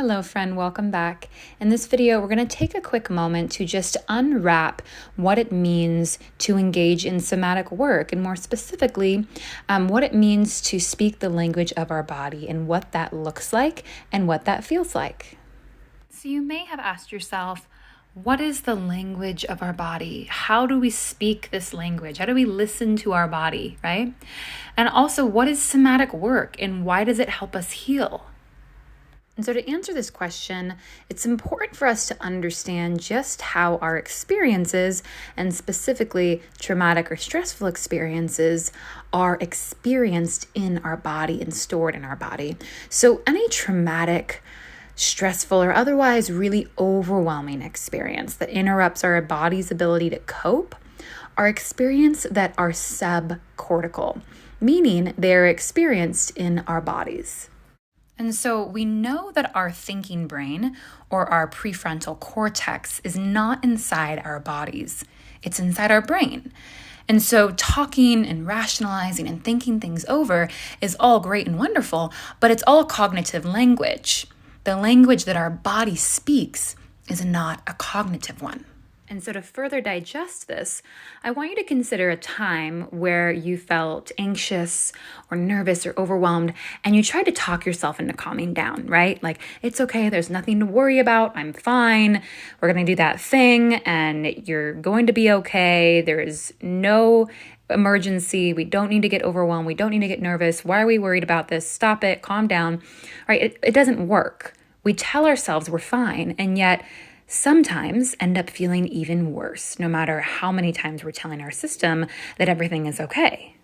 Hello friend, welcome back. In this video, we're going to take a quick moment to just unwrap what it means to engage in somatic work, and more specifically, what it means to speak the language of our body and what that looks like and what that feels like. So you may have asked yourself, what is the language of our body? How do we speak this language? How do we listen to our body, right? And also, what is somatic work and why does it help us heal? And so to answer this question, it's important for us to understand just how our experiences, and specifically traumatic or stressful experiences, are experienced in our body and stored in our body. So any traumatic, stressful, or otherwise really overwhelming experience that interrupts our body's ability to cope are experiences that are subcortical, meaning they're experienced in our bodies. And so we know that our thinking brain, or our prefrontal cortex, is not inside our bodies. It's inside our brain. And so talking and rationalizing and thinking things over is all great and wonderful, but it's all cognitive language. The language that our body speaks is not a cognitive one. And so to further digest this, I want you to consider a time where you felt anxious or nervous or overwhelmed and you tried to talk yourself into calming down, right? Like, it's okay, there's nothing to worry about, I'm fine, we're gonna do that thing and you're going to be okay, there is no emergency, we don't need to get overwhelmed, we don't need to get nervous, why are we worried about this? Stop it, calm down, right? It doesn't work. We tell ourselves we're fine, and yet sometimes end up feeling even worse, no matter how many times we're telling our system that everything is okay.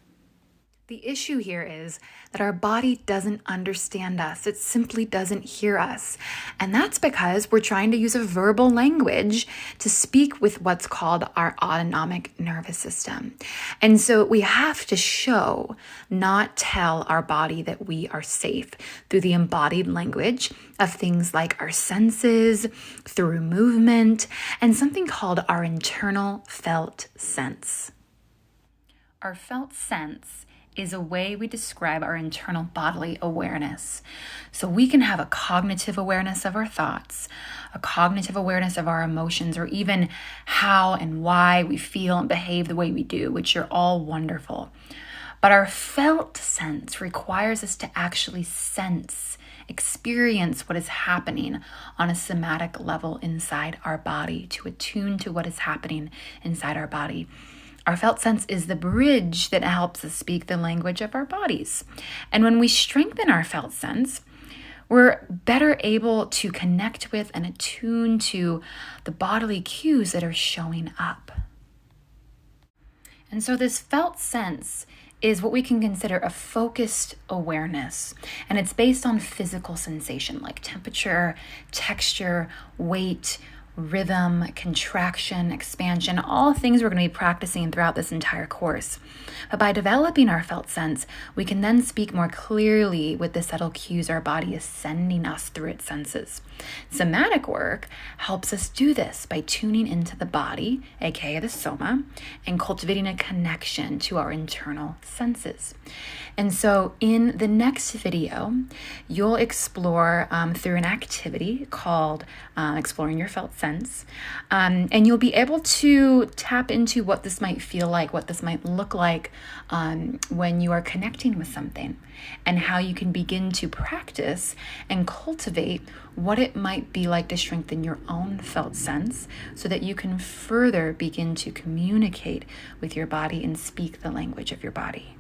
The issue here is that our body doesn't understand us. It simply doesn't hear us. And that's because we're trying to use a verbal language to speak with what's called our autonomic nervous system. And so we have to show, not tell our body that we are safe through the embodied language of things like our senses, through movement, and something called our internal felt sense. Our felt sense is a way we describe our internal bodily awareness. So we can have a cognitive awareness of our thoughts, a cognitive awareness of our emotions, or even how and why we feel and behave the way we do, which are all wonderful. But our felt sense requires us to actually sense, experience what is happening on a somatic level inside our body, to attune to what is happening inside our body. Our felt sense is the bridge that helps us speak the language of our bodies. And when we strengthen our felt sense, we're better able to connect with and attune to the bodily cues that are showing up. And so this felt sense is what we can consider a focused awareness. And it's based on physical sensation like temperature, texture, weight, rhythm, contraction, expansion, all things we're going to be practicing throughout this entire course. But by developing our felt sense, we can then speak more clearly with the subtle cues our body is sending us through its senses. Somatic work helps us do this by tuning into the body, aka the soma, and cultivating a connection to our internal senses. And so in the next video, you'll explore through an activity called Exploring Your Felt Sense. And you'll be able to tap into what this might feel like, what this might look like when you are connecting with something, and how you can begin to practice and cultivate what it might be like to strengthen your own felt sense so that you can further begin to communicate with your body and speak the language of your body.